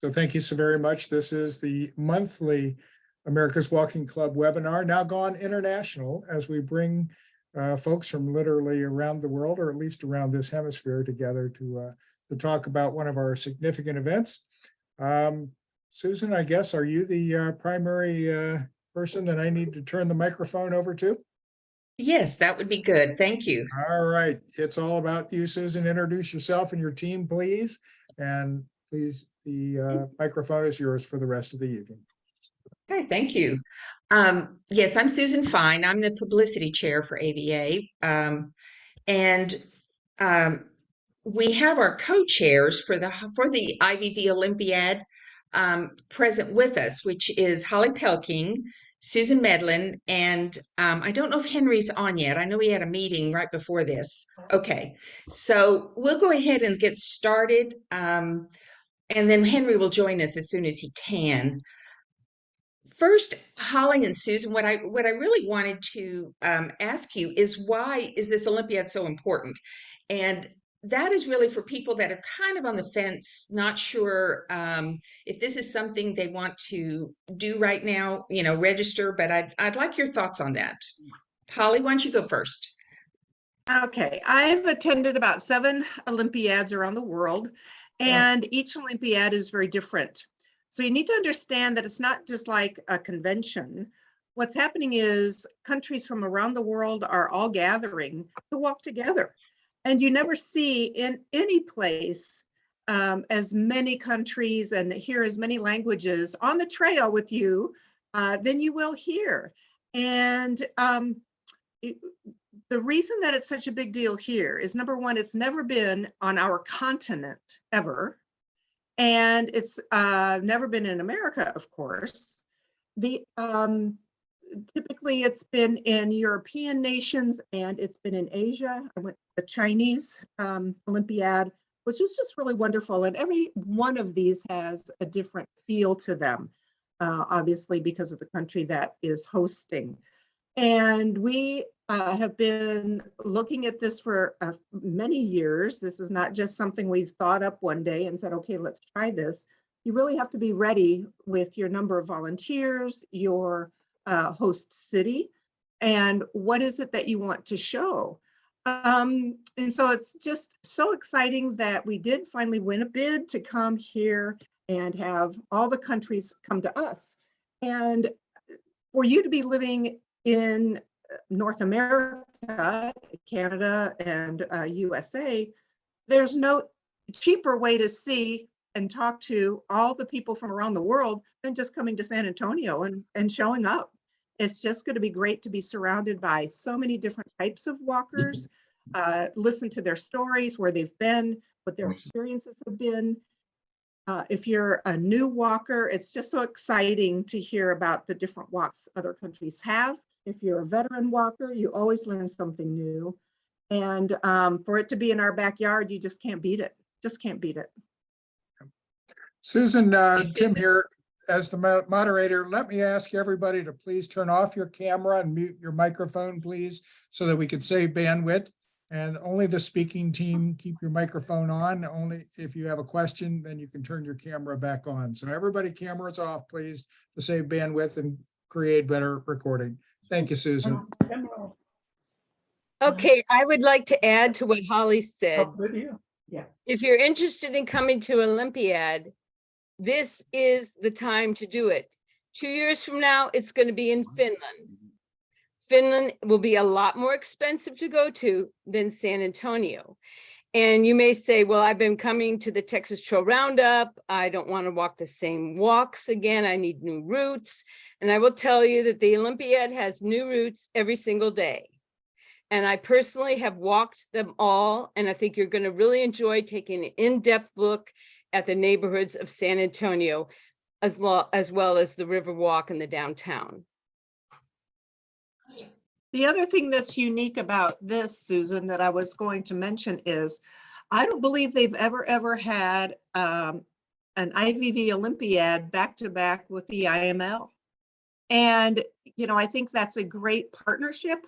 So thank you so very much. This is the monthly America's Walking Club webinar, now gone international, as we bring folks from literally around the world, or at least around this hemisphere, together to talk about one of our significant events. Susan, I guess, are you the primary person that I need to turn the microphone over to? Yes, that would be good. Thank you. All right. It's all about you, Susan. Introduce yourself and your team, please. And please, the microphone is yours for the rest of the evening. Okay, thank you. Yes, I'm Susan Fine. I'm the publicity chair for AVA. And we have our co-chairs for the IVV Olympiad present with us, which is Holly Pelking, Susan Medlin, and I don't know if Henry's on yet. I know he had a meeting right before this. Okay, so we'll go ahead and get started, and then Henry will join us as soon as he can. First, Holly and Susan, what I really wanted to ask you is, why is this Olympiad so important? And that is really for people that are kind of on the fence, not sure if this is something they want to do right now, register, but I'd like your thoughts on that. Holly, why don't you go first? Okay, I've attended about 7 Olympiads around the world, and each Olympiad is very different. So you need to understand that it's not just like a convention. What's happening is countries from around the world are all gathering to walk together. And you never see in any place as many countries and hear as many languages on the trail with you than you will here. And the reason that it's such a big deal here is, number one, it's never been on our continent ever. And it's never been in America, of course. Typically it's been in European nations, and it's been in Asia. I went to the Chinese Olympiad, which is just really wonderful. And every one of these has a different feel to them, obviously because of the country that is hosting. And we have been looking at this for many years. This is not just something we've thought up one day and said, okay, let's try this. You really have to be ready with your number of volunteers, your host city, and what is it that you want to show. And so it's just so exciting that we did finally win a bid to come here and have all the countries come to us. And for you to be living in North America, Canada, and USA, there's no cheaper way to see and talk to all the people from around the world than just coming to San Antonio and showing up. It's just going to be great to be surrounded by so many different types of walkers, listen to their stories, where they've been, what their experiences have been. If you're a new walker, it's just so exciting to hear about the different walks other countries have. If you're a veteran walker, you always learn something new. And for it to be in our backyard, you just can't beat it. Just can't beat it. Susan, Tim here as the moderator. Let me ask everybody to please turn off your camera and mute your microphone, please, so that we can save bandwidth. And only the speaking team keep your microphone on. Only if you have a question, then you can turn your camera back on. So everybody, cameras off, please, to save bandwidth and create better recording. Thank you, Susan. Okay, I would like to add to what Holly said. If you're interested in coming to Olympiad, this is the time to do it. 2 years from now, it's going to be in Finland. Finland will be a lot more expensive to go to than San Antonio. And you may say, well, I've been coming to the Texas Trail Roundup. I don't want to walk the same walks again. I need new routes. And I will tell you that the Olympiad has new routes every single day. And I personally have walked them all. And I think you're going to really enjoy taking an in-depth look at the neighborhoods of San Antonio, as well as the River Walk and the downtown. The other thing that's unique about this, Susan, that I was going to mention is, I don't believe they've ever had an IVV Olympiad back-to-back with the IML. And, I think that's a great partnership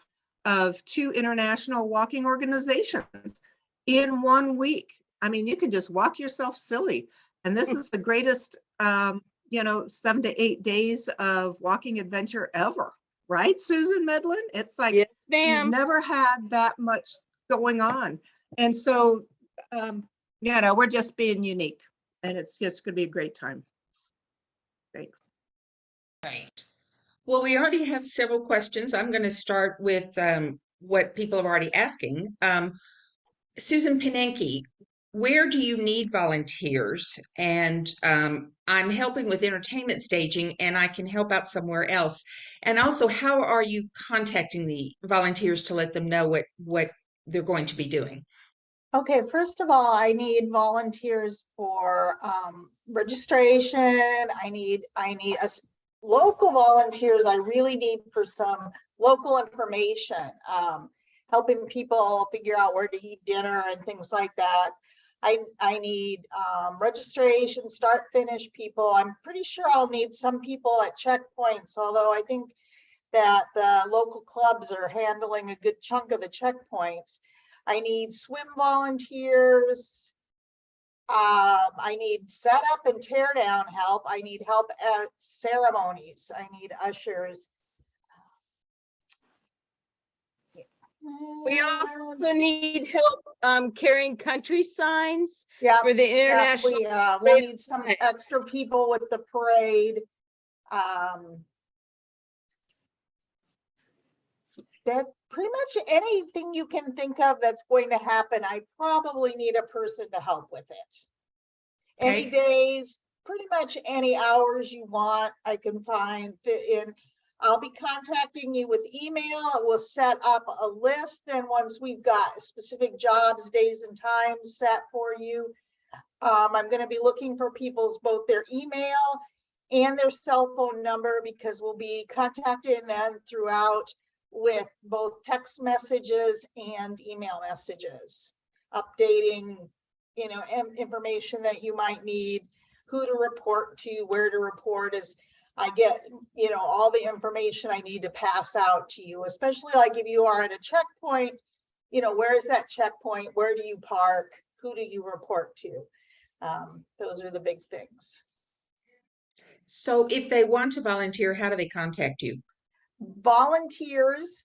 of 2 international walking organizations in 1 week. I mean, you can just walk yourself silly. And this is the greatest, 7 to 8 days of walking adventure ever, right, Susan Medlin? It's like, Yes, we've ma'am. never had that much going on. And so, we're just being unique, and it's just going to be a great time. Thanks. Right. Well, we already have several questions. I'm going to start with what people are already asking. Susan Pinenke, where do you need volunteers? And I'm helping with entertainment staging, and I can help out somewhere else. And also, how are you contacting the volunteers to let them know what they're going to be doing? Okay, first of all, I need volunteers for registration. I need us local volunteers. I really need for some local information, helping people figure out where to eat dinner and things like that. I need registration, start, finish people. I'm pretty sure I'll need some people at checkpoints, although I think that the local clubs are handling a good chunk of the checkpoints. I need swim volunteers. I need setup and tear down help. I need help at ceremonies. I need ushers. We also need help carrying country signs Yeah, for the international. we'll need some extra people with the parade. That pretty much anything you can think of that's going to happen, I probably need a person to help with it. Any days, pretty much any hours you want, I can fit in. I'll be contacting you with email. We'll set up a list. Then once we've got specific jobs, days and times set for you, I'm going to be looking for people's both their email and their cell phone number, because we'll be contacting them throughout with both text messages and email messages, updating, information that you might need, who to report to, where to report, as I get, all the information I need to pass out to you, especially like if you are at a checkpoint, where is that checkpoint? Where do you park? Who do you report to? Those are the big things. So if they want to volunteer, how do they contact you? Volunteers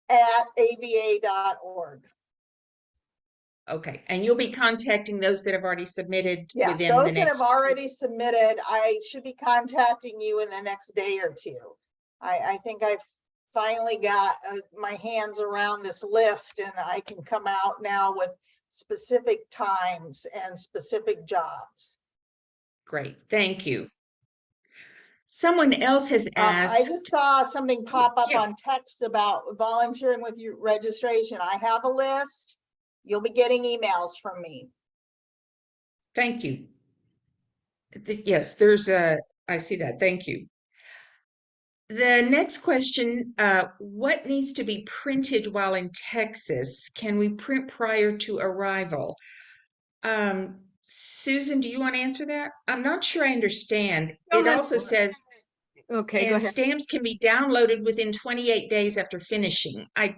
at ava.org. Okay, and you'll be contacting those that have already submitted Yeah, within those the that next. have already submitted, I should be contacting you in the next day or two. I think I've finally got my hands around this list, and I can come out now with specific times and specific jobs. Great, thank you. Someone else has asked. I just saw something pop up Yeah. on text about volunteering with your registration. I have a list. You'll be getting emails from me. Thank you. Yes, there's I see that. Thank you. The next question, what needs to be printed while in Texas? Can we print prior to arrival? Susan, do you want to answer that? I'm not sure I understand. Go It ahead. also says, Okay, go and ahead. stamps can be downloaded within 28 days after finishing. I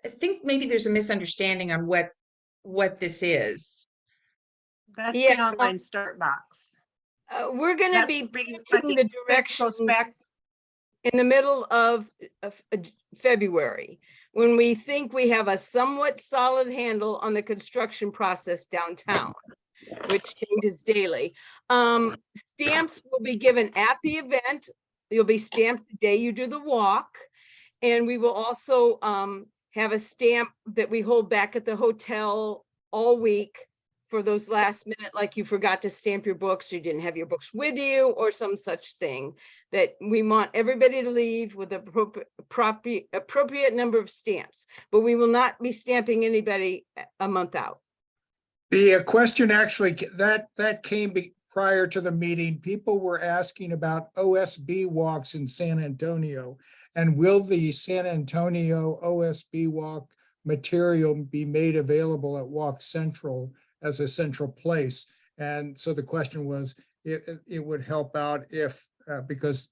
think maybe there's a misunderstanding on what this is. That's Yeah, the online start box. We're going to be printing the directions Goes back. in the middle of February, when we think we have a somewhat solid handle on the construction process downtown, which changes daily. Stamps will be given at the event. You'll be stamped the day you do the walk. And we will also have a stamp that we hold back at the hotel all week for those last minute, like you forgot to stamp your books, you didn't have your books with you, or some such thing, that we want everybody to leave with appropriate number of stamps, but we will not be stamping anybody a month out. The question actually that came prior to the meeting. People were asking about OSB walks in San Antonio, and will the San Antonio OSB walk material be made available at Walk Central as a central place? And so the question was, it would help out if because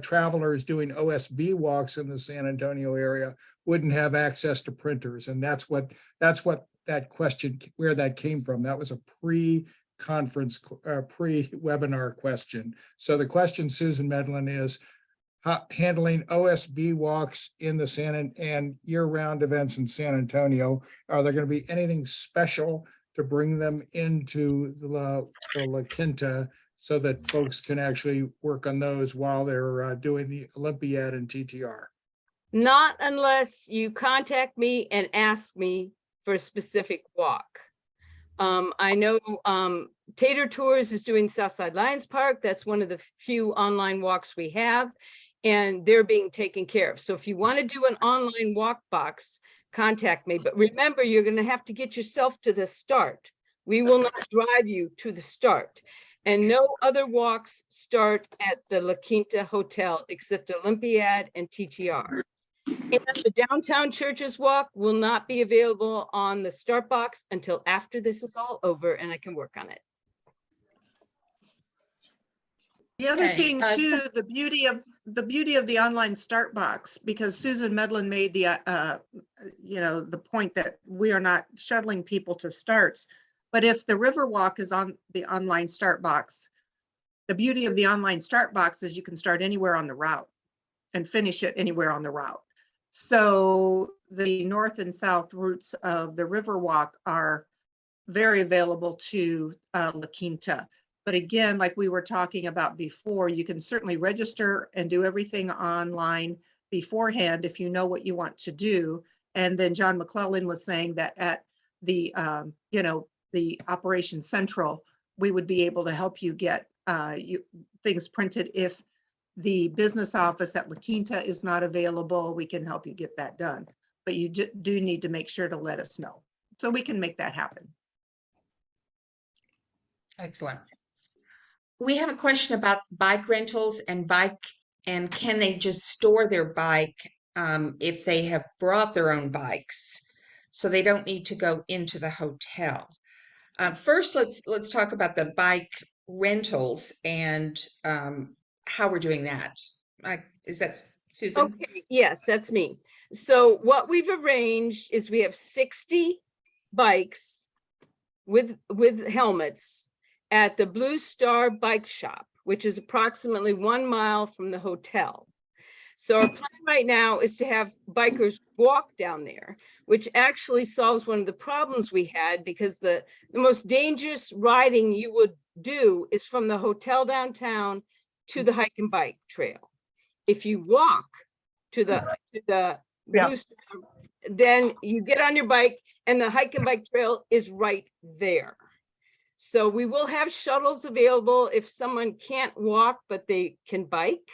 travelers doing OSB walks in the San Antonio area wouldn't have access to printers, and that's what that question, where that came from. That was a conference pre-webinar question. So the question, Susan Medlin, is handling OSB walks in the and year-round events in San Antonio. Are there going to be anything special to bring them into the La Quinta so that folks can actually work on those while they're doing the Olympiad and TTR? Not unless you contact me and ask me for a specific walk. I know Tater Tours is doing Southside Lions Park. That's one of the few online walks we have, and they're being taken care of. So if you want to do an online walk box, contact me. But remember, you're going to have to get yourself to the start. We will not drive you to the start. And no other walks start at the La Quinta Hotel except Olympiad and TTR. And the Downtown Churches Walk will not be available on the start box until after this is all over and I can work on it. The other Okay, thing too, the beauty of the online start box, because Susan Medlin made the the point that we are not shuttling people to starts. But if the Riverwalk is on the online start box, the beauty of the online start box is you can start anywhere on the route and finish it anywhere on the route. So the north and south routes of the Riverwalk are very available to La Quinta. But again, like we were talking about before, you can certainly register and do everything online beforehand if you know what you want to do. And then John McClellan was saying that at the, the Operation Central, we would be able to help you get things printed. If the business office at La Quinta is not available, we can help you get that done. But you do need to make sure to let us know so we can make that happen. Excellent. We have a question about bike rentals and can they just store their bike if they have brought their own bikes, so they don't need to go into the hotel. First, let's talk about the bike rentals and how we're doing that. Is that Susan? Okay, yes, that's me. So what we've arranged is we have 60 bikes with helmets at the Blue Star Bike Shop, which is approximately 1 mile from the hotel. So our plan right now is to have bikers walk down there, which actually solves one of the problems we had, because the most dangerous riding you would do is from the hotel downtown to the hike and bike trail. If you walk to the Blue Star, then you get on your bike and the hike and bike trail is right there. So we will have shuttles available if someone can't walk, but they can bike,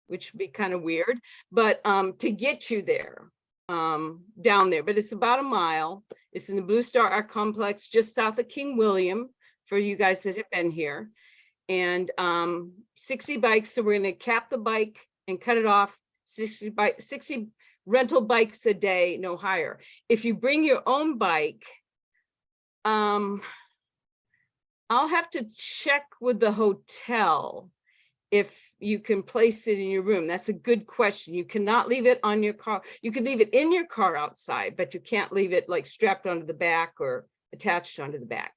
which would be kind of weird, but to get you there, down there. But it's about 1 mile. It's in the Blue Star Art Complex, just south of King William, for you guys that have been here. And 60 bikes, so we're gonna cap the bike and cut it off, 60 rental bikes a day, no higher. If you bring your own bike, I'll have to check with the hotel if you can place it in your room. That's a good question. You cannot leave it on your car. You can leave it in your car outside, but you can't leave it like strapped onto the back or attached onto the back.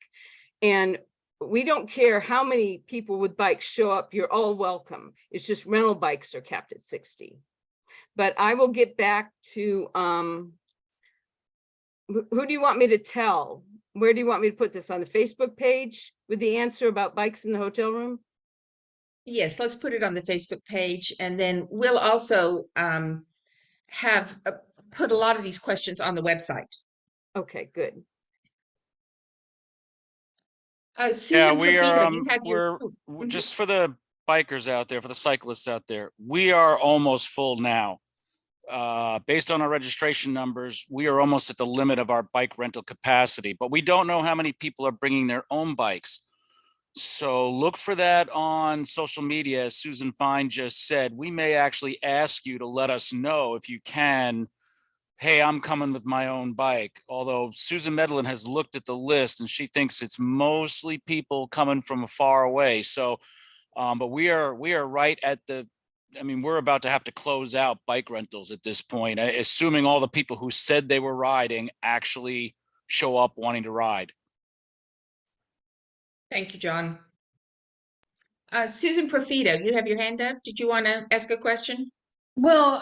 And we don't care how many people with bikes show up, you're all welcome. It's just rental bikes are capped at 60. But I will get back to, who do you want me to tell? Where do you want me to put this, on the Facebook page with the answer about bikes in the hotel room? Yes, let's put it on the Facebook page, and then we'll also have put a lot of these questions on the website. Okay, good. Susan, we Profito, are. you have your. Just for the bikers out there, for the cyclists out there, we are almost full now. Based on our registration numbers, we are almost at the limit of our bike rental capacity, but we don't know how many people are bringing their own bikes. So look for that on social media. As Susan Fine just said, we may actually ask you to let us know if you can. Hey, I'm coming with my own bike. Although Susan Medlin has looked at the list and she thinks it's mostly people coming from far away. So, but we are right at the, I mean, we're about to have to close out bike rentals at this point, assuming all the people who said they were riding actually show up wanting to ride. Thank you, John. Susan Profito, you have your hand up. Did you want to ask a question? Well,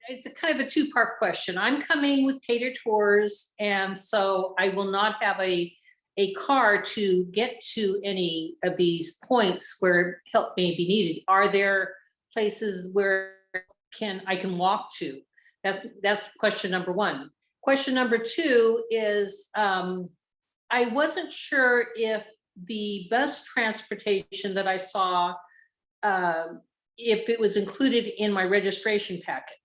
it's a kind of a two-part question. I'm coming with Tater Tours, and so I will not have a car to get to any of these points where help may be needed. Are there places where I can walk to? That's question number one. Question number two is I wasn't sure if the bus transportation that I saw, if it was included in my registration packet.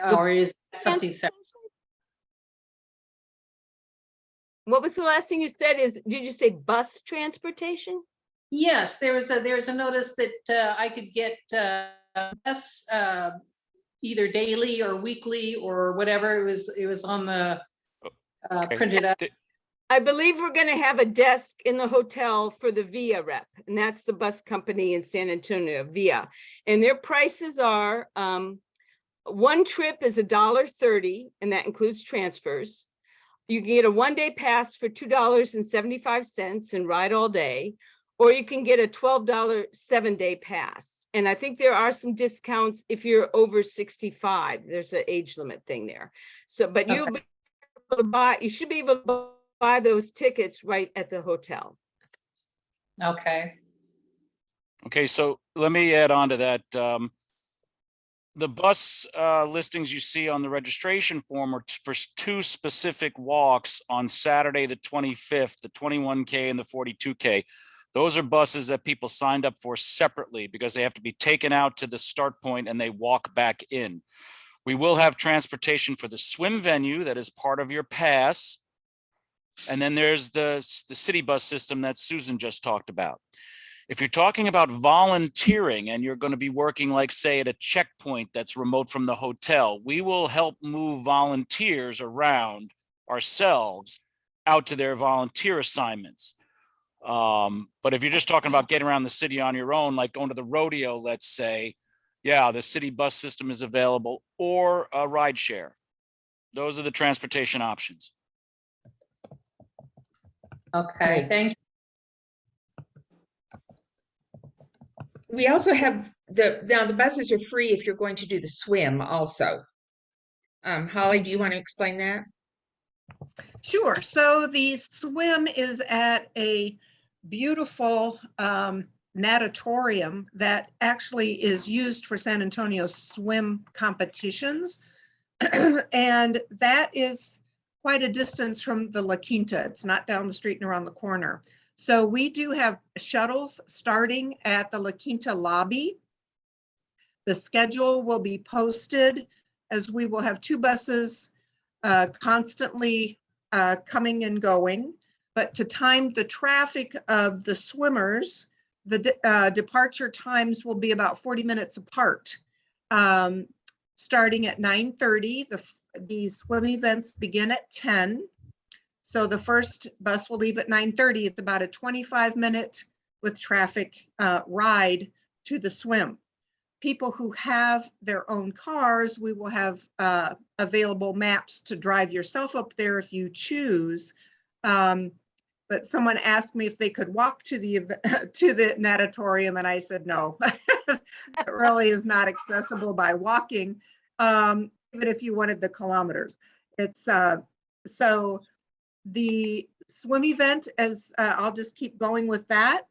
Or is that something separate? What was the last thing you said? Did you say bus transportation? Yes, there was a notice that I could get bus either daily or weekly or whatever. It was on the Okay. printed up. I believe we're going to have a desk in the hotel for the VIA rep, and that's the bus company in San Antonio, VIA. And their prices are, one trip is $1.30, and that includes transfers. You can get a one-day pass for $2.75 and ride all day, or you can get a $12 7-day pass. And I think there are some discounts if you're over 65. There's an age limit thing there. So, but you'll be able to buy, you should be able to buy those tickets right at the hotel. Okay. Okay, so let me add on to that. The bus listings you see on the registration form are for two specific walks on Saturday, the 25th, the 21K and the 42K. Those are buses that people signed up for separately because they have to be taken out to the start point and they walk back in. We will have transportation for the swim venue that is part of your pass. And then there's the city bus system that Susan just talked about. If you're talking about volunteering and you're going to be working, like, say, at a checkpoint that's remote from the hotel, we will help move volunteers around ourselves out to their volunteer assignments. But if you're just talking about getting around the city on your own, like going to the rodeo, let's say, yeah, the city bus system is available, or a ride share. Those are the transportation options. Okay, thank you. We also have now the buses are free if you're going to do the swim also. Holly, do you want to explain that? Sure. So the swim is at a beautiful natatorium that actually is used for San Antonio swim competitions. And that is quite a distance from the La Quinta. It's not down the street and around the corner. So we do have shuttles starting at the La Quinta lobby. The schedule will be posted, as we will have two buses constantly coming and going. But to time the traffic of the swimmers, the departure times will be about 40 minutes apart. Starting at 9:30, the swim events begin at 10. So the first bus will leave at 9:30. It's about a 25-minute with traffic ride to the swim. People who have their own cars, we will have available maps to drive yourself up there if you choose. But someone asked me if they could walk to the natatorium, and I said no. It really is not accessible by walking, even if you wanted the kilometers. It's so the swim event, as I'll just keep going with that.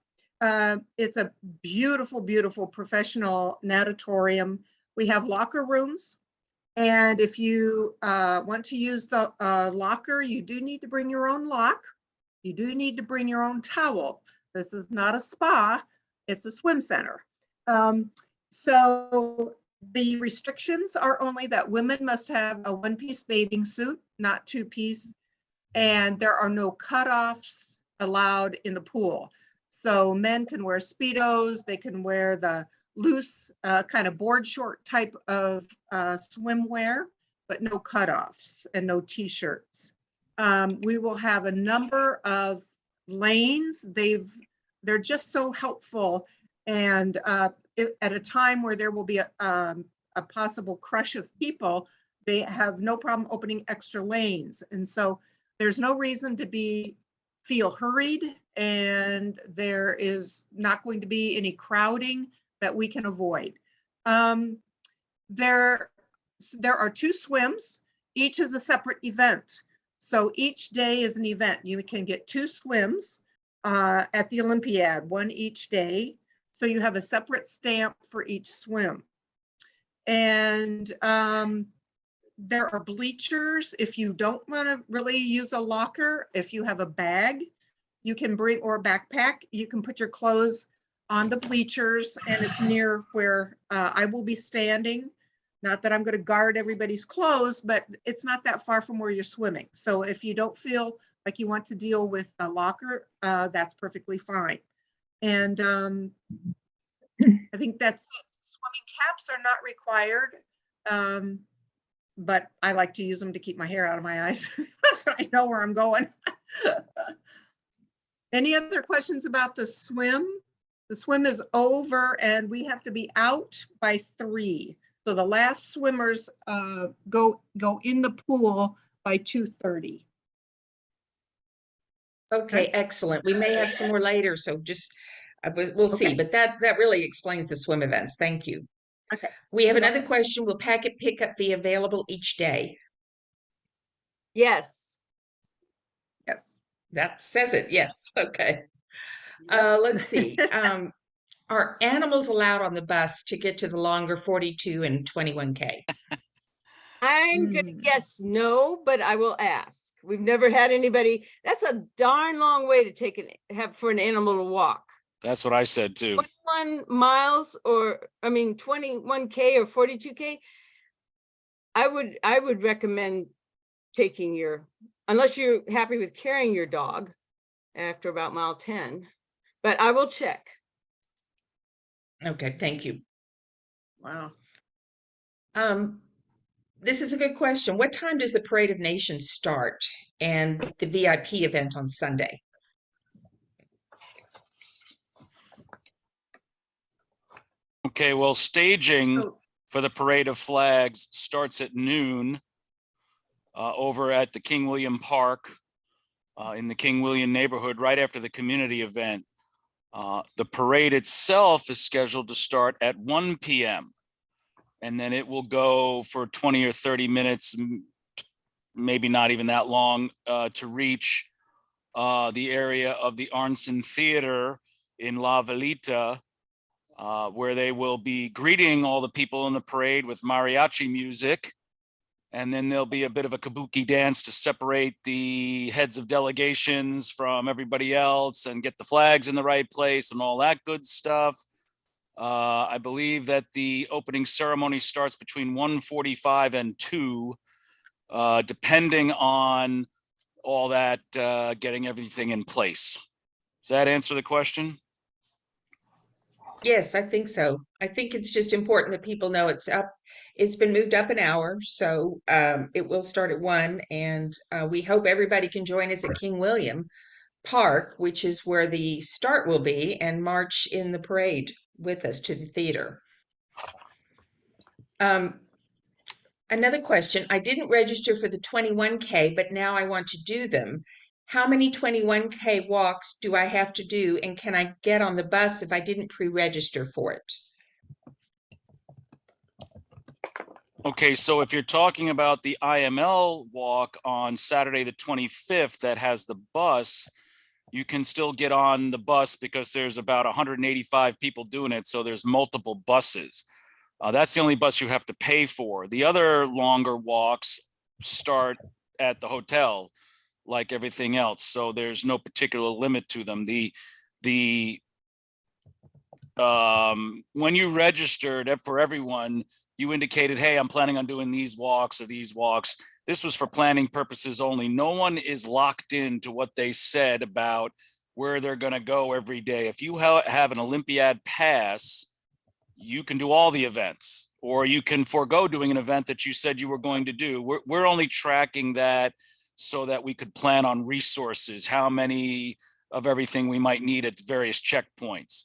It's a beautiful, beautiful professional natatorium. We have locker rooms. And if you want to use the locker, you do need to bring your own lock. You do need to bring your own towel. This is not a spa, it's a swim center. So the restrictions are only that women must have a one-piece bathing suit, not two-piece, and there are no cutoffs allowed in the pool. So men can wear Speedos, they can wear the loose kind of board short type of swimwear, but no cutoffs and no t-shirts. We will have a number of lanes. They're just so helpful, and at a time where there will be a possible crush of people, they have no problem opening extra lanes. And so there's no reason to feel hurried and there is not going to be any crowding that we can avoid. There are 2 swims. Each is a separate event. So each day is an event. You can get 2 swims at the Olympiad, 1 each day. So you have a separate stamp for each swim. And there are bleachers. If you don't want to really use a locker, if you have a bag, you can bring, or a backpack, you can put your clothes on the bleachers, and it's near where I will be standing. Not that I'm going to guard everybody's clothes, but it's not that far from where you're swimming. So if you don't feel like you want to deal with a locker, that's perfectly fine. And I think that's it. Swimming caps are not required, but I like to use them to keep my hair out of my eyes so I know where I'm going. Any other questions about the swim? The swim is over and we have to be out by 3. So the last swimmers go in the pool by 2:30. Okay, excellent. We may have some more later, so just we'll see. Okay. But that really explains the swim events. Thank you. Okay. We have You're another welcome. question. Will packet pickup be available each day? Yes. Yes. That says it. Yes. Okay. Yep. Let's see. Are animals allowed on the bus to get to the longer 42 and 21K? I'm gonna guess no, but I will ask. We've never had anybody, that's a darn long way to have for an animal to walk. That's what I said too. 21 miles, or, I mean, 21K or 42K. I would recommend taking unless you're happy with carrying your dog after about mile 10, but I will check. Okay, thank you. Wow. This is a good question. What time does the Parade of Nations start and the VIP event on Sunday? Okay, well, staging Oh. for the Parade of Flags starts at noon over at the King William Park in the King William neighborhood right after the community event. The parade itself is scheduled to start at 1 p.m. and then it will go for 20 or 30 minutes, maybe not even that long, to reach the area of the Arnson Theater in La Velita, where they will be greeting all the people in the parade with mariachi music. And then there'll be a bit of a kabuki dance to separate the heads of delegations from everybody else and get the flags in the right place and all that good stuff. I believe that the opening ceremony starts between 1:45 and 2, depending on all that, getting everything in place. Does that answer the question? Yes, I think so. I think it's just important that people know it's up. It's been moved up an hour, so it will start at 1, and we hope everybody can join us at King William Park, which is where the start will be, and march in the parade with us to the theater. Another question, I didn't register for the 21K, but now I want to do them. How many 21K walks do I have to do, and can I get on the bus if I didn't pre-register for it? Okay, so if you're talking about the IML walk on Saturday the 25th that has the bus, you can still get on the bus because there's about 185 people doing it, so there's multiple buses. That's the only bus you have to pay for. The other longer walks start at the hotel, like everything else, so there's no particular limit to them. When you registered for everyone, you indicated, hey, I'm planning on doing these walks or these walks. This was for planning purposes only. No one is locked into what they said about where they're going to go every day. If you have an Olympiad pass, you can do all the events, or you can forego doing an event that you said you were going to do. We're only tracking that so that we could plan on resources, how many of everything we might need at various checkpoints.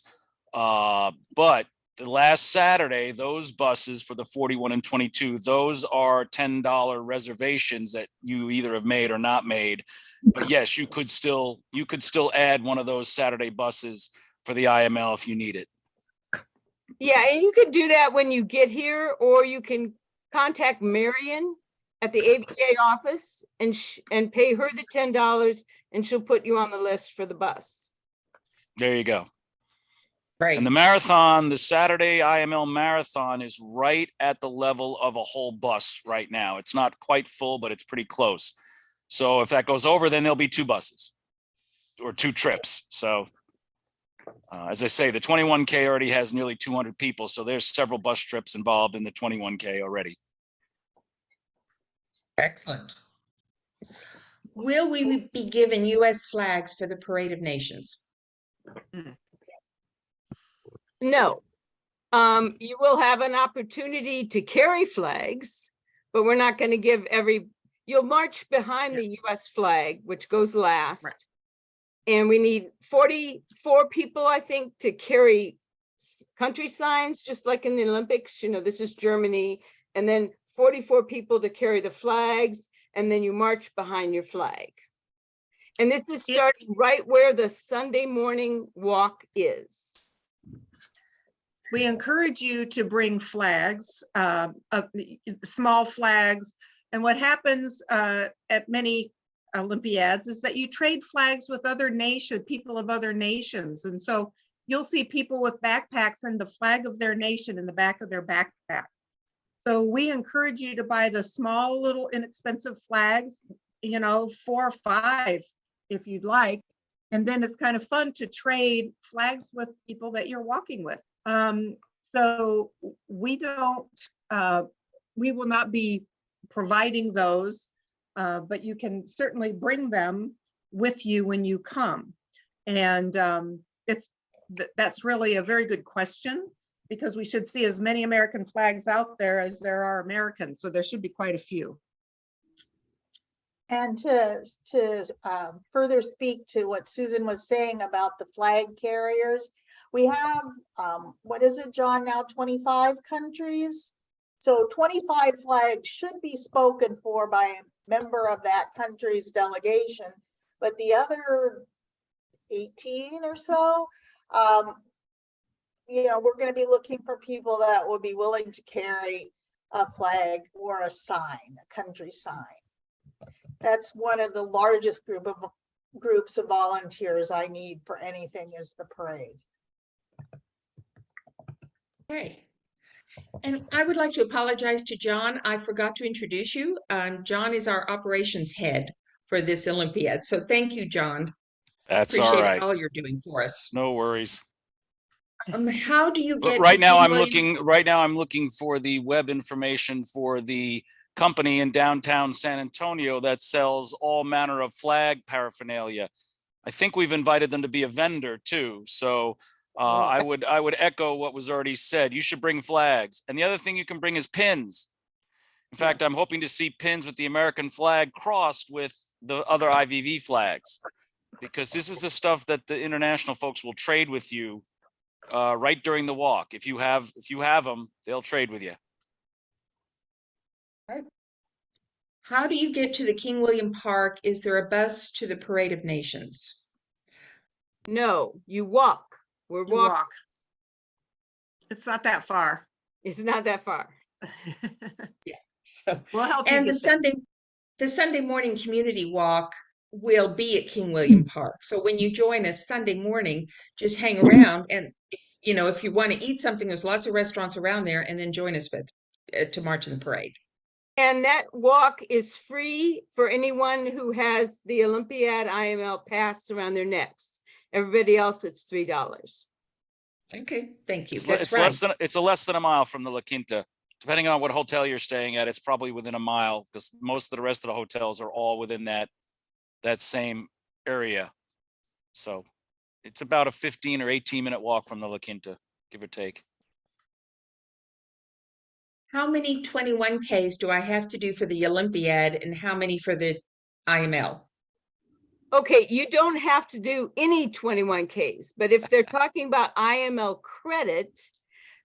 But the last Saturday, those buses for the 41 and 22, those are $10 reservations that you either have made or not made. But yes, you could still add one of those Saturday buses for the IML if you need it. Yeah, and you can do that when you get here, or you can contact Marion at the ABA office and pay her the $10, and she'll put you on the list for the bus. There you go. Right. And the marathon, the Saturday IML marathon is right at the level of a whole bus right now. It's not quite full, but it's pretty close. So if that goes over, then there'll be 2 buses or 2 trips. So as I say, the 21K already has nearly 200 people. So there's several bus trips involved in the 21K already. Excellent. Will we be given U.S. flags for the Parade of Nations? No. You will have an opportunity to carry flags, but we're not going to give you'll march behind the US flag, which goes last. Right. And we need 44 people, I think, to carry country signs, just like in the Olympics. You know, this is Germany. And then 44 people to carry the flags, and then you march behind your flag. And this is starting right where the Sunday morning walk is. We encourage you to bring flags, small flags. And what happens at many Olympiads is that you trade flags with other nations, people of other nations. And so you'll see people with backpacks and the flag of their nation in the back of their backpack. So we encourage you to buy the small, little inexpensive flags, 4 or 5 if you'd like. And then it's kind of fun to trade flags with people that you're walking with. So we will not be providing those, but you can certainly bring them with you when you come. And that's really a very good question, because we should see as many American flags out there as there are Americans. So there should be quite a few. And to further speak to what Susan was saying about the flag carriers, we have, what is it, John, now 25 countries? So 25 flags should be spoken for by a member of that country's delegation, but the other 18 or so, we're going to be looking for people that will be willing to carry a flag or a sign, a country sign. That's one of the largest groups of volunteers I need for anything is the parade. Okay. And I would like to apologize to John. I forgot to introduce you. John is our operations head for this Olympiad. So thank you, John. That's Appreciate all right. all you're doing for us. No worries. How do you get Right now King I'm William- looking for the web information for the company in downtown San Antonio that sells all manner of flag paraphernalia. I think we've invited them to be a vendor too. So I would echo what was already said. You should bring flags. And the other thing you can bring is pins. In fact, I'm hoping to see pins with the American flag crossed with the other IVV flags, because this is the stuff that the international folks will trade with you right during the walk. If you have them, they'll trade with you. How do you get to the King William Park? Is there a bus to the Parade of Nations? No, you walk. We're You walking. walk. It's not that far. It's not that far. So, We'll help you and get there. the Sunday morning community walk will be at King William Park. So when you join us Sunday morning, just hang around, and if you want to eat something, there's lots of restaurants around there, and then join us to march in the parade. And that walk is free for anyone who has the Olympiad IML pass around their necks. Everybody else, it's $3. Okay, thank you. It's That's right. less than a mile from the La Quinta. Depending on what hotel you're staying at, it's probably within a mile, because most of the rest of the hotels are all within that same area. So it's about a 15 or 18-minute walk from the La Quinta, give or take. How many 21Ks do I have to do for the Olympiad, and how many for the IML? Okay, you don't have to do any 21Ks, but if they're talking about IML credit,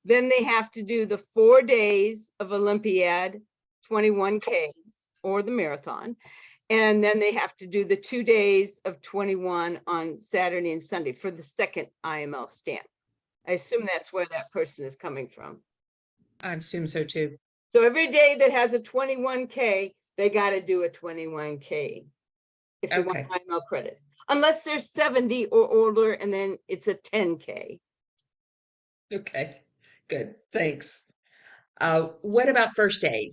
Then they have to do the 4 days of Olympiad, 21 Ks or the marathon. And then they have to do the 2 days of 21 on Saturday and Sunday for the second IML stamp. I assume that's where that person is coming from. I assume so too. So every day that has a 21K, they got to do a 21K if they want Okay. IML credit. Unless they're 70 or older, and then it's a 10K. Okay, good, thanks. What about first aid?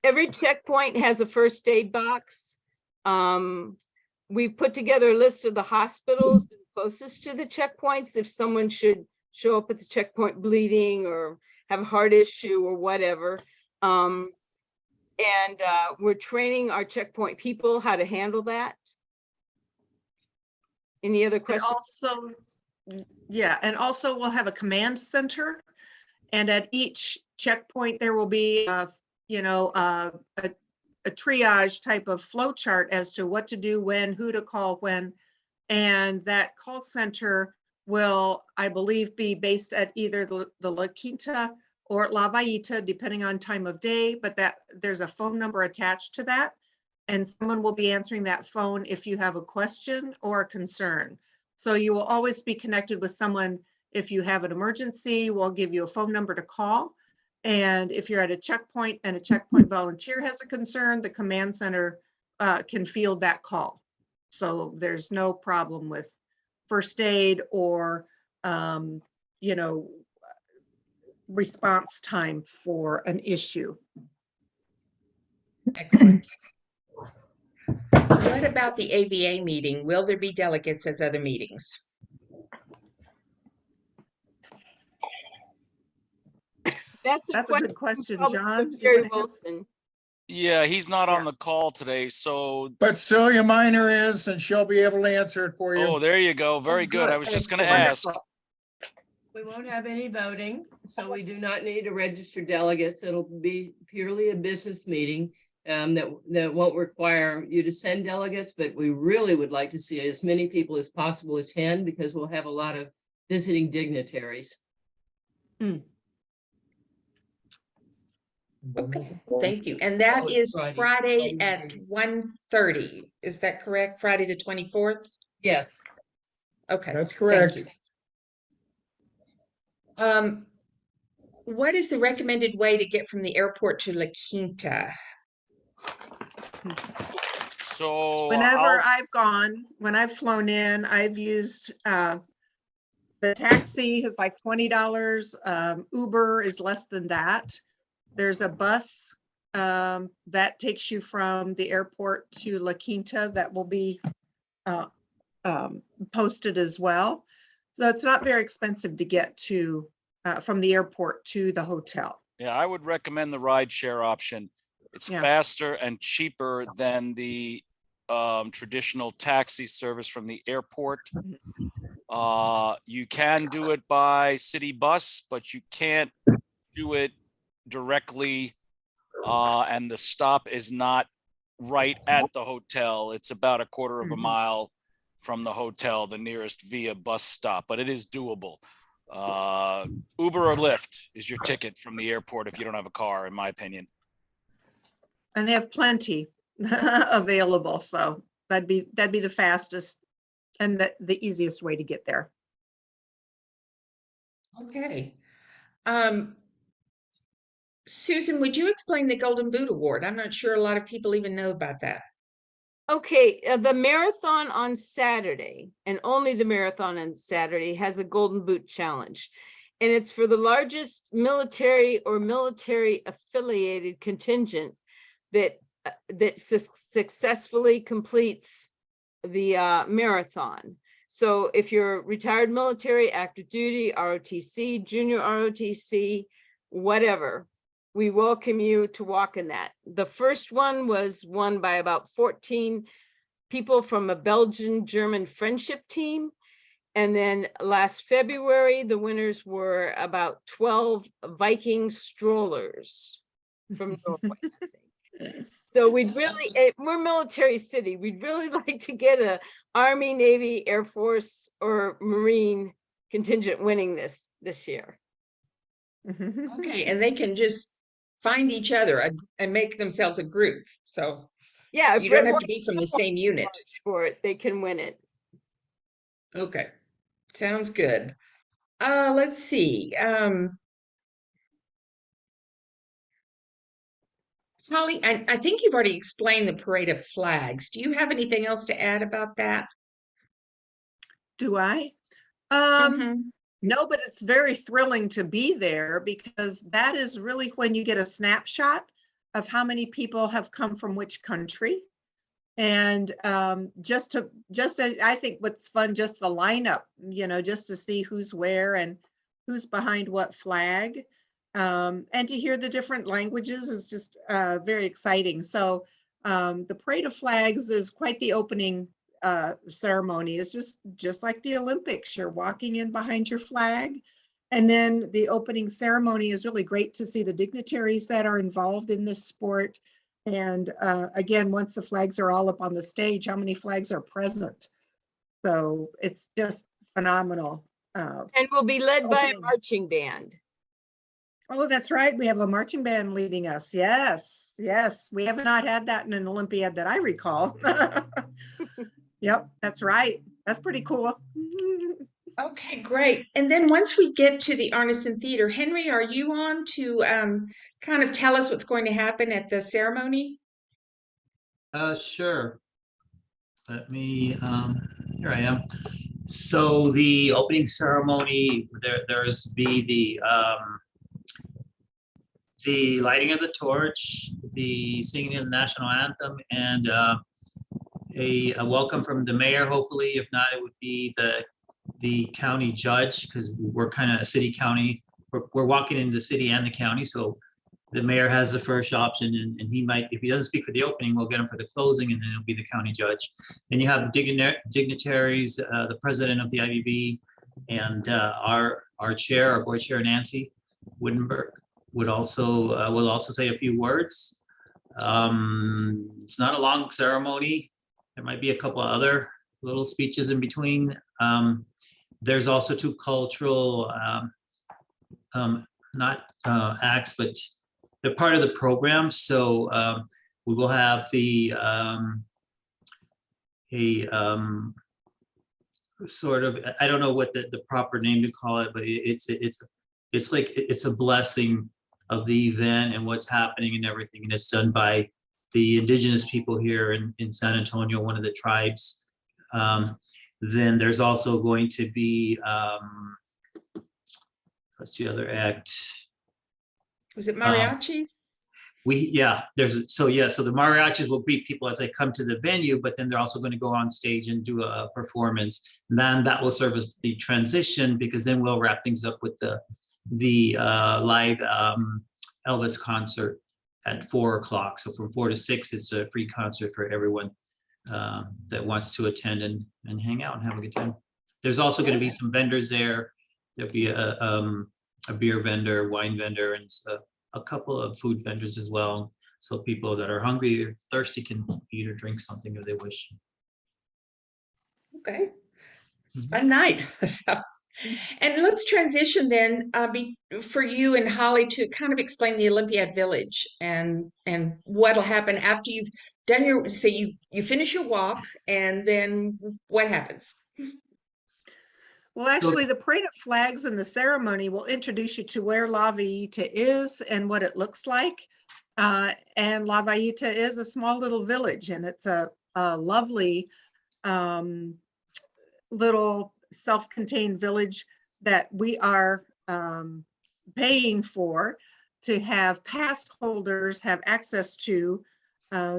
Every checkpoint has a first aid box. We put together a list of the hospitals closest to the checkpoints if someone should show up at the checkpoint bleeding or have a heart issue or whatever. We're training our checkpoint people how to handle that. Any other And questions? also, yeah, and also we'll have a command center. And at each checkpoint, there will be, a triage type of flow chart as to what to do when, who to call when. And that call center will, I believe, be based at either the La Quinta or La Vallita, depending on time of day, but that there's a phone number attached to that. And someone will be answering that phone if you have a question or a concern. So you will always be connected with someone. If you have an emergency, we'll give you a phone number to call. And if you're at a checkpoint and a checkpoint volunteer has a concern, the command center can field that call. So there's no problem with first aid or, response time for an issue. Excellent. What about the AVA meeting? Will there be delegates as other meetings? That's That's a good question, probably John. for You Jerry wanna answer? Wilson. Yeah, he's not Yeah. on the call today, so, But Celia Minor is, and she'll be able to answer it for you. oh, there you go. Very good. I was just gonna Excellent. ask. We won't have any voting, so we do not need to register delegates. It'll be purely a business meeting that won't require you to send delegates, but we really would like to see as many people as possible attend because we'll have a lot of visiting dignitaries. Okay, thank you. And that Oh, it's is Friday at 1:30. Is that correct? Friday the 24th? Yes. Okay. That's thank correct. you. What is the recommended way to get from the airport to La Quinta? So Whenever when I've flown in, I've used the taxi is like $20. Uber is less than that. There's a bus that takes you from the airport to La Quinta that will be posted as well. So it's not very expensive to get to from the airport to the hotel. yeah, I would recommend the ride share option. It's Yeah. faster and cheaper than the traditional taxi service from the airport. You can do it by city bus, but you can't do it directly. And the stop is not right at the hotel. It's about a quarter of a mile from the hotel, the nearest via bus stop, but it is doable. Uber or Lyft is your ticket from the airport if you don't have a car, in my opinion. And they have plenty available. So that'd be the fastest and the easiest way to get there. Okay. Susan, would you explain the Golden Boot Award? I'm not sure a lot of people even know about that. Okay, the marathon on Saturday, and only the marathon on Saturday, has a Golden Boot Challenge. And it's for the largest military or military affiliated contingent that successfully completes the marathon. So if you're retired military, active duty, ROTC, junior ROTC, whatever, we welcome you to walk in that. The first one was won by about 14 people from a Belgian-German friendship team. And then last February, the winners were about 12 Viking strollers from Norway, I think. So we're military city. We'd really like to get a Army, Navy, Air Force, or Marine contingent winning this year. Okay, and they can just find each other and make themselves a group. So Yeah, you don't have to be from the same unit. for it, they can win it. Okay, sounds good. Let's see. Holly, I think you've already explained the parade of flags. Do you have anything else to add about that? Do I? Mhm. No, but it's very thrilling to be there because that is really when you get a snapshot of how many people have come from which country. And I think what's fun, just the lineup, just to see who's where and who's behind what flag. And to hear the different languages is just very exciting. So the Parade of Flags is quite the opening ceremony. It's just like the Olympics. You're walking in behind your flag. And then the opening ceremony is really great to see the dignitaries that are involved in this sport. And again, once the flags are all up on the stage, how many flags are present? So it's just phenomenal. And will be led by a Opening. marching band. Oh, that's right. We have a marching band leading us. Yes, yes. We have not had that in an Olympiad that I recall. Yep, that's right. That's pretty cool. Okay, great. And then once we get to the Arneson Theater, Henry, are you on to kind of tell us what's going to happen at the ceremony? Sure. Let me, here I am. So the opening ceremony, there's be the lighting of the torch, the singing of the national anthem, and a welcome from the mayor, hopefully. If not, it would be the county judge, because we're kind of a city county. We're walking in the city and the county, so the mayor has the first option, and he might, if he doesn't speak for the opening, we'll get him for the closing, and then it'll be the county judge. And you have the dignitaries, the president of the IVV, and our chair, our board chair, Nancy Wittenberg, will also say a few words. It's not a long ceremony. There might be a couple of other little speeches in between. There's also two cultural, not acts, but they're part of the program. So we will have sort of, I don't know what the proper name to call it, but it's like it's a blessing of the event and what's happening and everything. And it's done by the indigenous people here in San Antonio, one of the tribes. Then there's also going to be, what's the other act? Was it mariachis? So the mariachis will greet people as they come to the venue, but then they're also going to go on stage and do a performance. And then that will serve as the transition, because then we'll wrap things up with the live Elvis concert at 4 o'clock. So from 4 to 6, it's a free concert for everyone that wants to attend and hang out and have a good time. There's also going to be some vendors there. There'll be a beer vendor, wine vendor, and a couple of food vendors as well. So people that are hungry or thirsty can eat or drink something if they wish. Okay, fun night. So, and let's transition then for you and Holly to kind of explain the Olympiad Village and what'll happen after you've done you finish your walk, and then what happens? Well, actually, the Parade of Flags and the ceremony will introduce you to where La Villita is and what it looks like. And La Villita is a small little village, and it's a lovely little self-contained village that we are paying for to have pass holders have access to,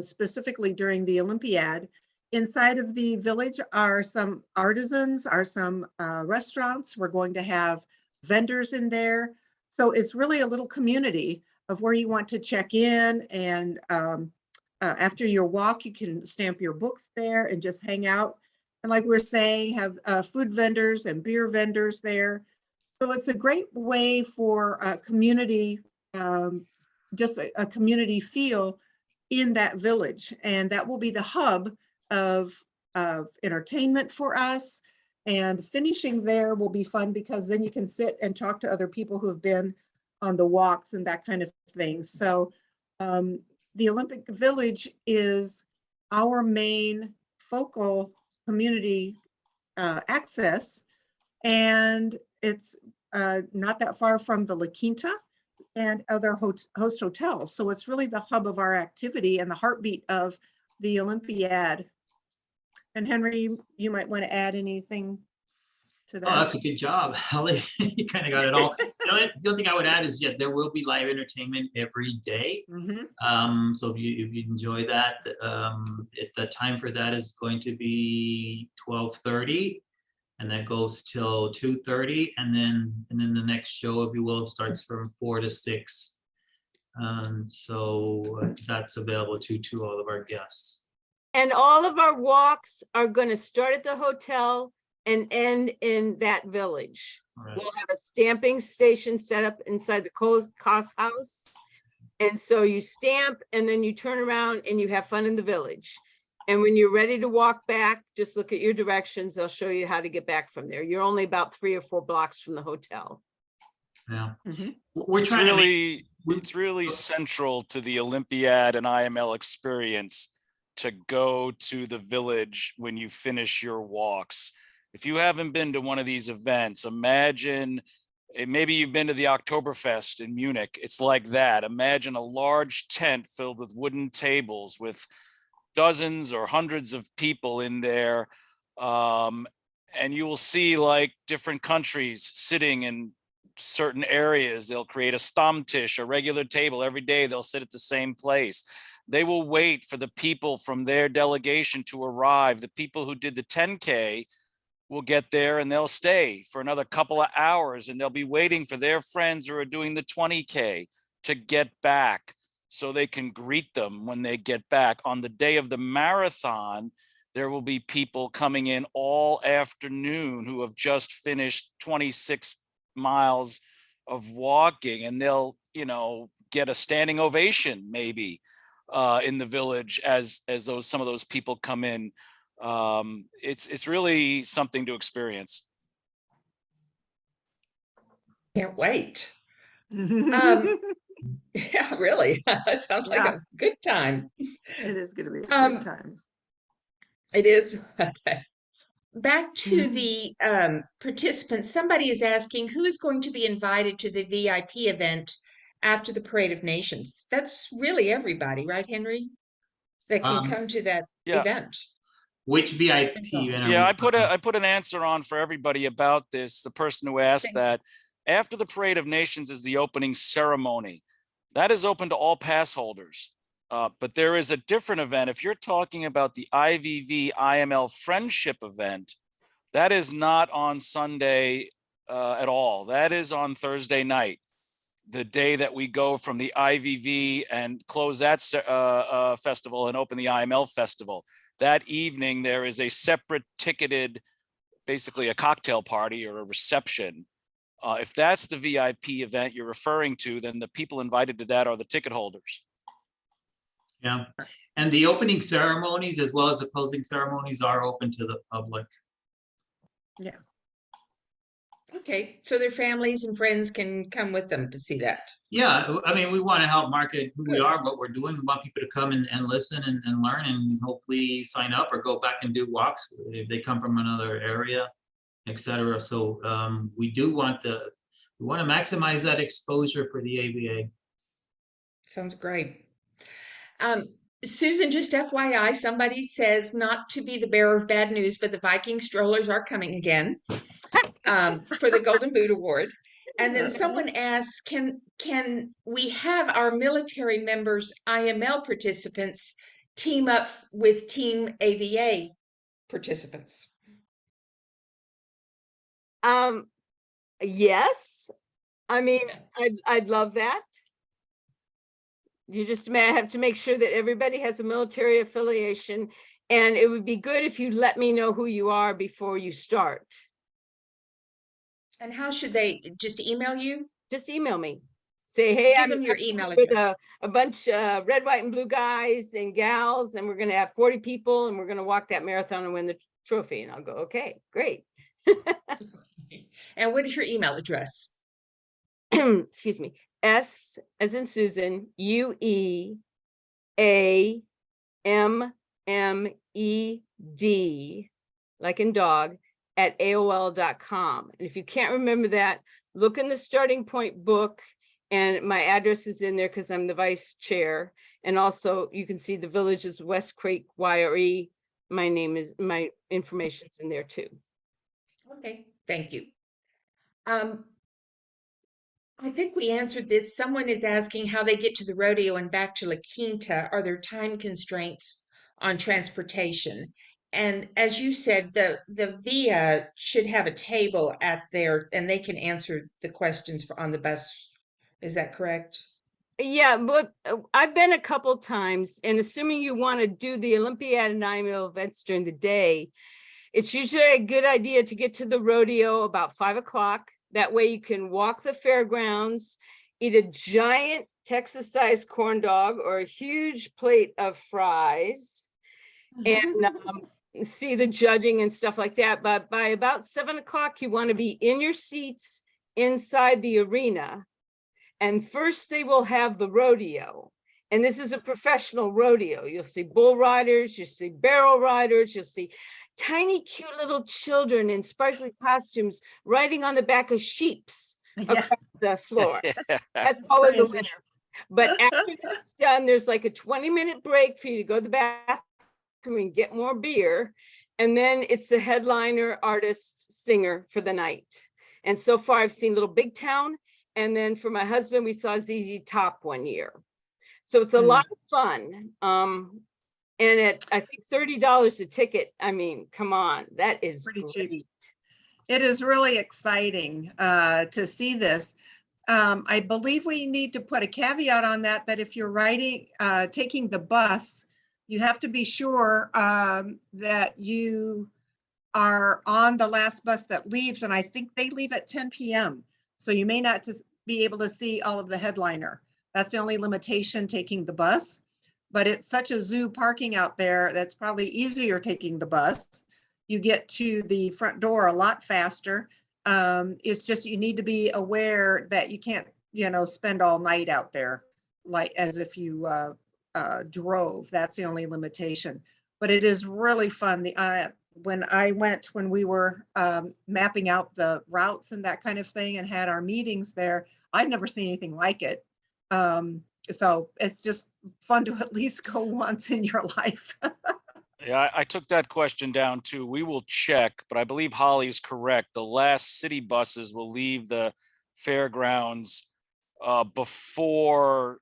specifically during the Olympiad. Inside of the village are some artisans, are some restaurants. We're going to have vendors in there. So it's really a little community of where you want to check in. And after your walk, you can stamp your books there and just hang out. And like we're saying, have food vendors and beer vendors there. So it's a great way for a community, just a community feel in that village. And that will be the hub of entertainment for us. And finishing there will be fun because then you can sit and talk to other people who have been on the walks and that kind of thing. So the Olympic Village is our main focal community access, and it's not that far from the La Quinta and other host hotels. So it's really the hub of our activity and the heartbeat of the Olympiad. And Henry, you might want to add anything to that. Oh, that's a good job, Holly. You kind of got it all. The only thing I would add is, yeah, there will be live entertainment every day. So if you enjoy that, the time for that is going to be 12:30, and that goes till 2:30, and then the next show, if you will, starts from 4 to 6. So that's available to all of our guests. And all of our walks are going to start at the hotel and end in that village. Right. We'll have a stamping station set up inside the Cost House. And so you stamp and then you turn around and you have fun in the village. And when you're ready to walk back, just look at your directions. They'll show you how to get back from there. You're only about 3 or 4 blocks from the hotel. Yeah. We're it's trying really, it's really central to the Olympiad and IML experience to go to the village when you finish your walks. If you haven't been to one of these events, imagine, maybe you've been to the Oktoberfest in Munich. It's like that. Imagine a large tent filled with wooden tables with dozens or hundreds of people in there. And you will see like different countries sitting in certain areas. They'll create a Stammtisch, a regular table every day. They'll sit at the same place. They will wait for the people from their delegation to arrive. The people who did the 10K will get there and they'll stay for another couple of hours, and they'll be waiting for their friends who are doing the 20K to get back so they can greet them when they get back. On the day of the marathon, there will be people coming in all afternoon who have just finished 26 miles of walking, and they'll, get a standing ovation maybe in the village as some of those people come in. It's really something to experience. Can't wait. Yeah, really. Sounds like a good time. It is going to be a good time. It is. Okay. Back to the participants. Somebody is asking who is going to be invited to the VIP event after the Parade of Nations. That's really everybody, right, Henry? That can come to that event. Which VIP event? Yeah, I put an answer on for everybody about this. The person who asked that, after the Parade of Nations is the opening ceremony. That is open to all pass holders. But there is a different event. If you're talking about the IVV IML Friendship event, that is not on Sunday at all. That is on Thursday night, the day that we go from the IVV and close that festival and open the IML festival. That evening, there is a separate ticketed, basically a cocktail party or a reception. If that's the VIP event you're referring to, then the people invited to that are the ticket holders. Yeah, and the opening ceremonies as well as the closing ceremonies are open to the public. Yeah. Okay, so their families and friends can come with them to see that. Yeah, I mean, we want to help market who we are, what we're doing. We want people to come and listen and learn and hopefully sign up or go back and do walks if they come from another area, etc. So we want to maximize that exposure for the AVA. Sounds great. Susan, just FYI, somebody says not to be the bearer of bad news, but the Viking strollers are coming again for the Golden Boot Award. And then someone asks, can we have our military members, IML participants, team up with Team AVA participants? Yes. I mean, I'd love that. You just may have to make sure that everybody has a military affiliation, and it would be good if you let me know who you are before you start. And how should they just email you? Just email me. Say, hey, Give them your email with address. a bunch of red, white, and blue guys and gals, and we're going to have 40 people, and we're going to walk that marathon and win the trophy. And I'll go, okay, great. And what is your email address? Excuse me, S as in Susan, UEAMMED, like in dog, at AOL.com. And if you can't remember that, look in the starting point book, and my address is in there because I'm the vice chair. And also you can see the village is West Creek YRE. My information's in there too. Okay, thank you. I think we answered this. Someone is asking how they get to the rodeo and back to La Quinta. Are there time constraints on transportation? And as you said, the VIA should have a table at there and they can answer the questions on the bus. Is that correct? Yeah, but I've been a couple times, and assuming you want to do the Olympiad and annual events during the day, it's usually a good idea to get to the rodeo about 5 o'clock. That way you can walk the fairgrounds, eat a giant Texas-sized corn dog or a huge plate of fries, and see the judging and stuff like that. But by about 7 o'clock, you want to be in your seats inside the arena. And first they will have the rodeo. And this is a professional rodeo. You'll see bull riders, you'll see barrel riders, you'll see tiny, cute little children in sparkly costumes riding on the back of sheeps across the floor. That's always a winner. But after that's done, there's like a 20-minute break for you to go to the bathroom and get more beer. And then it's the headliner, artist, singer for the night. And so far I've seen Little Big Town. And then for my husband, we saw ZZ Top one year. So it's a lot of fun. And at, I think, $30 a ticket, I mean, come on, that is Pretty great. cheap. It is really exciting to see this. I believe we need to put a caveat on that, that if you're taking the bus, you have to be sure that you are on the last bus that leaves. And I think they leave at 10 p.m. So you may not just be able to see all of the headliner. That's the only limitation taking the bus. But it's such a zoo parking out there that's probably easier taking the bus. You get to the front door a lot faster. It's just you need to be aware that you can't, spend all night out there like as if you drove. That's the only limitation. But it is really fun. When we were mapping out the routes and that kind of thing and had our meetings there, I've never seen anything like it. So it's just fun to at least go once in your life. Yeah, I took that question down too. We will check, but I believe Holly's correct. The last city buses will leave the fairgrounds before,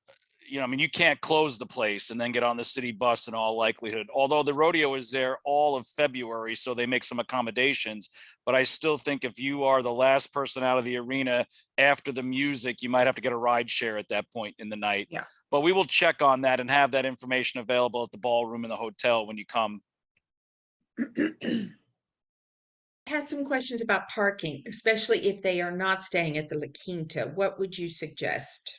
you can't close the place and then get on the city bus in all likelihood. Although the rodeo is there all of February, so they make some accommodations. But I still think if you are the last person out of the arena after the music, you might have to get a ride share at that point in the night. Yeah. But we will check on that and have that information available at the ballroom in the hotel when you come. I had some questions about parking, especially if they are not staying at the La Quinta. What would you suggest?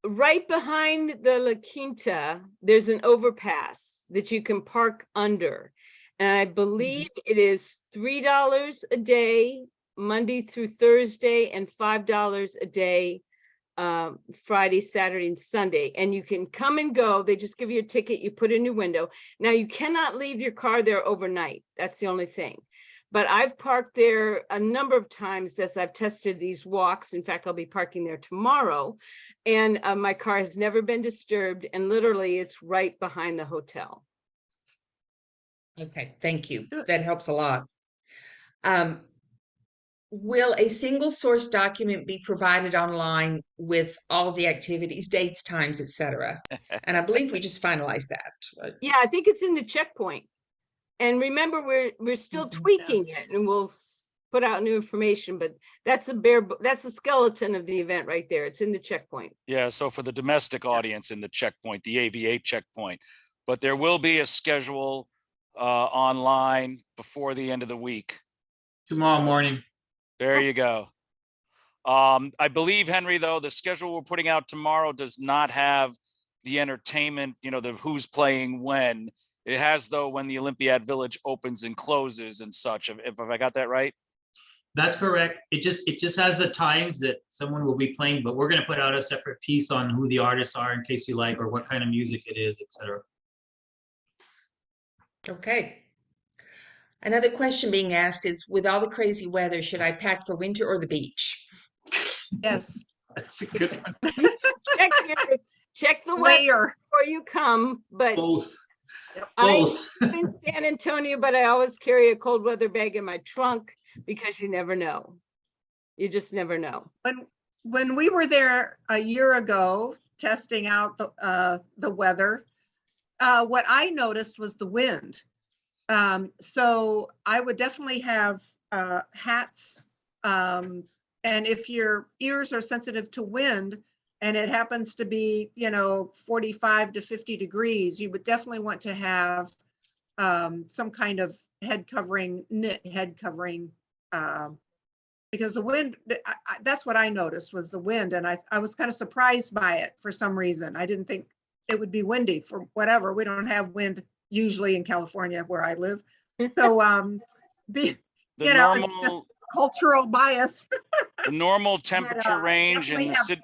Right behind the La Quinta, there's an overpass that you can park under. And I believe it is $3 a day, Monday through Thursday, and $5 a day, Friday, Saturday, and Sunday. And you can come and go. They just give you a ticket, you put in your window. Now you cannot leave your car there overnight. That's the only thing. But I've parked there a number of times as I've tested these walks. In fact, I'll be parking there tomorrow. And my car has never been disturbed. And literally, it's right behind the hotel. Okay, thank you. That helps a lot. Will a single source document be provided online with all the activities, dates, times, etc.? And I believe we just finalized that. Yeah, I think it's in the checkpoint. And remember, we're still tweaking it, and we'll put out new information, but that's the skeleton of the event right there. It's in the checkpoint. Yeah, so for the domestic audience in the checkpoint, the AVA checkpoint, but there will be a schedule online before the end of the week. Tomorrow morning. There you go. I believe, Henry, though, the schedule we're putting out tomorrow does not have the entertainment, the who's playing when. It has though when the Olympiad Village opens and closes and such. If I got that right? That's correct. It just has the times that someone will be playing, but we're gonna put out a separate piece on who the artists are in case you like, or what kind of music it is, etc. Okay. Another question being asked is, with all the crazy weather, should I pack for winter or the beach? Yes, That's a good one. Check check the weather layer. before you come, but Both. I Both. live in San Antonio, but I always carry a cold weather bag in my trunk because you never know. You just never know. When we were there a year ago, testing out the weather, what I noticed was the wind. So I would definitely have hats. And if your ears are sensitive to wind and it happens to be, 45 to 50 degrees, you would definitely want to have some kind of knit head covering, because the wind, that's what I noticed was the wind. And I was kind of surprised by it for some reason. I didn't think it would be windy for whatever. We don't have wind usually in California where I live. So, it's just cultural bias. The normal temperature range in definitely have-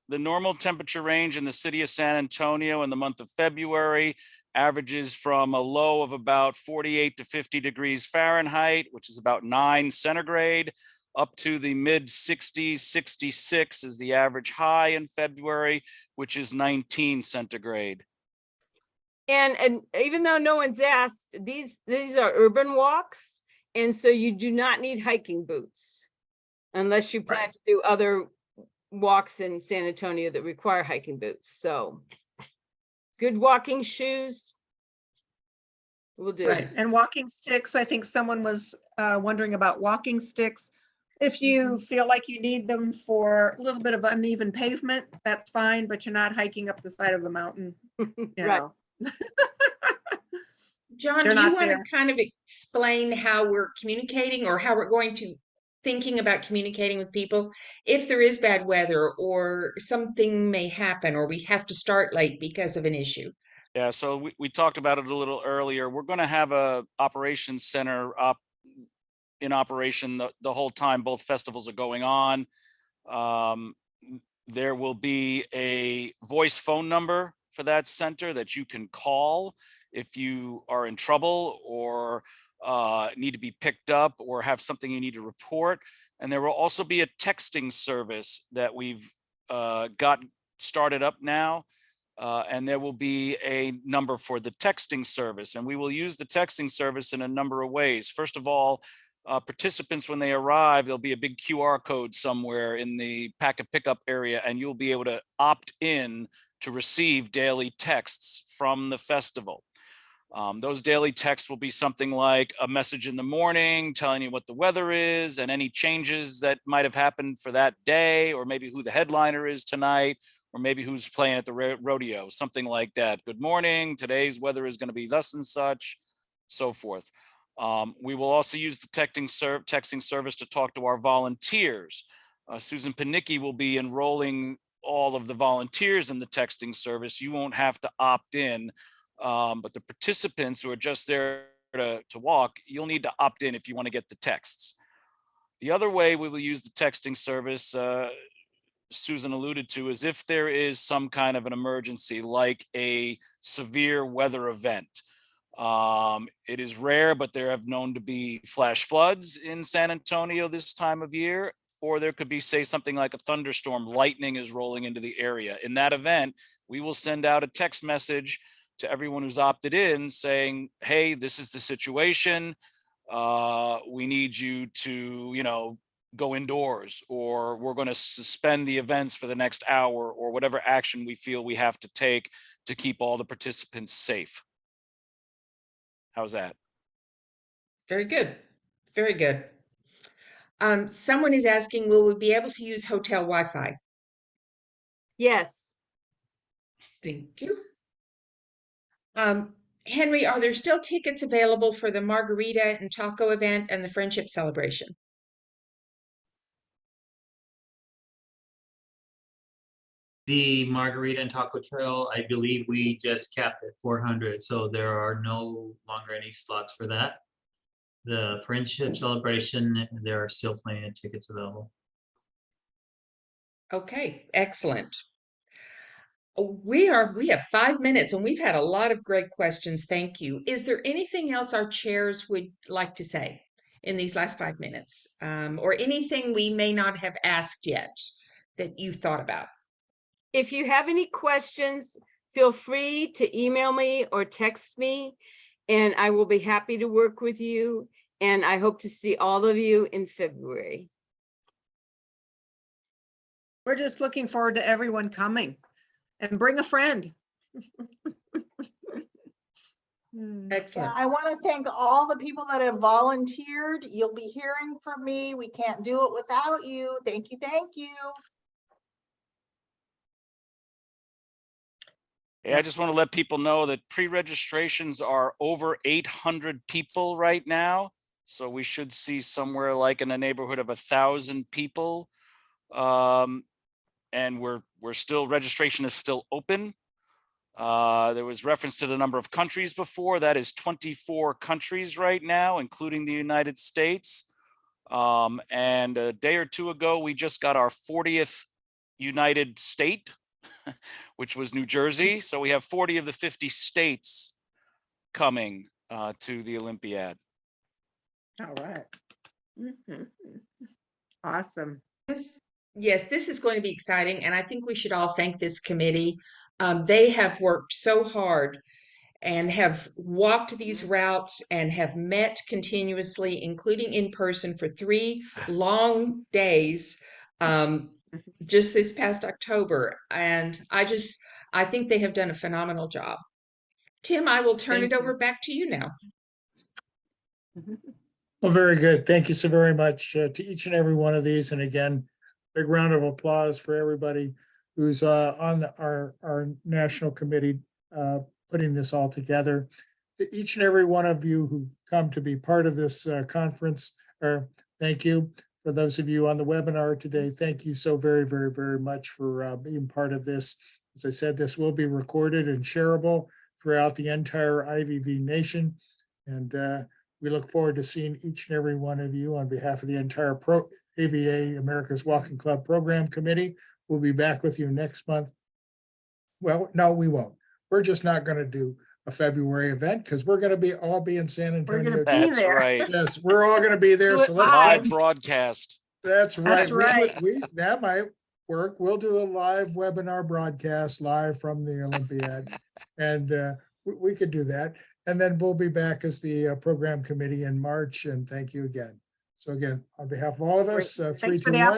the normal temperature range in the city of San Antonio in the month of February averages from a low of about 48 to 50 degrees Fahrenheit, which is about 9 centigrade, up to the mid 60s, 66 is the average high in February, which is 19 centigrade. And even though no one's asked, these are urban walks, and so you do not need hiking boots unless you plan to do other walks in San Antonio that require hiking boots. So good walking shoes will do. Right. And walking sticks, I think someone was wondering about walking sticks. If you feel like you need them for a little bit of uneven pavement, that's fine, but you're not hiking up the side of the mountain, Right. John, They're do you not want there. to kind of explain how we're communicating or how we're going to thinking about communicating with people if there is bad weather or something may happen or we have to start late because of an issue? Yeah, so we talked about it a little earlier. We're going to have a operations center in operation the whole time both festivals are going on. There will be a voice phone number for that center that you can call if you are in trouble or need to be picked up or have something you need to report. And there will also be a texting service that we've got started up now. And there will be a number for the texting service. And we will use the texting service in a number of ways. First of all, participants, when they arrive, there'll be a big QR code somewhere in the packet pickup area, and you'll be able to opt in to receive daily texts from the festival. Those daily texts will be something like a message in the morning telling you what the weather is and any changes that might have happened for that day, or maybe who the headliner is tonight, or maybe who's playing at the rodeo, something like that. Good morning, today's weather is going to be thus and such, so forth. We will also use the texting service to talk to our volunteers. Susan Panicki will be enrolling all of the volunteers in the texting service. You won't have to opt in, but the participants who are just there to walk, you'll need to opt in if you want to get the texts. The other way we will use the texting service, Susan alluded to, is if there is some kind of an emergency, like a severe weather event. It is rare, but there have known to be flash floods in San Antonio this time of year, or there could be, say, something like a thunderstorm, lightning is rolling into the area. In that event, we will send out a text message to everyone who's opted in saying, hey, this is the situation. We need you to, go indoors, or we're going to suspend the events for the next hour, or whatever action we feel we have to take to keep all the participants safe. How's that? Very good. Very good. Someone is asking, will we be able to use hotel Wi-Fi? Yes. Thank you. Henry, are there still tickets available for the margarita and taco event and the friendship celebration? The Margarita and Taco Trail, I believe we just capped at 400, so there are no longer any slots for that. The Friendship Celebration, there are still plenty of tickets available. Okay, excellent. We have 5 minutes and we've had a lot of great questions. Thank you. Is there anything else our chairs would like to say in these last 5 minutes? Or anything we may not have asked yet that you thought about? If you have any questions, feel free to email me or text me, and I will be happy to work with you. And I hope to see all of you in February. We're just looking forward to everyone coming, and bring a friend. Yeah, Excellent. I want to thank all the people that have volunteered. You'll be hearing from me. We can't do it without you. Thank you. Thank you. Yeah, I just want to let people know that pre-registrations are over 800 people right now. So we should see somewhere like in the neighborhood of 1,000 people. And we're still, registration is still open. There was reference to the number of countries before. That is 24 countries right now, including the United States. And a day or two ago, we just got our 40th United State, which was New Jersey. So we have 40 of the 50 states coming to the Olympiad. All right. Mhm. Awesome. Yes, this is going to be exciting, and I think we should all thank this committee. They have worked so hard and have walked these routes and have met continuously, including in person for 3 long days, just this past October. And I think they have done a phenomenal job. Tim, I will turn Thank it over you. back to you now. Well, very good. Thank you so very much to each and every one of these. And again, big round of applause for everybody who's on our national committee putting this all together. To each and every one of you who come to be part of this conference, thank you. For those of you on the webinar today, thank you so very, very, very much for being part of this. As I said, this will be recorded and shareable throughout the entire IVV nation. And we look forward to seeing each and every one of you on behalf of the entire AVA America's Walking Club Program Committee. We'll be back with you next month. Well, no, we won't. We're just not going to do a February event because we're going to all be in San Antonio. We're going to be That's there. right. Yes, we're all going to be there. Do it So let's Live live. broadcast. That's right. That's right. That might work. We'll do a live webinar broadcast live from the Olympiad, and we could do that. And then we'll be back as the program committee in March. And thank you again. So again, on behalf of all of us, Great. 3, Thanks for 2, the 1.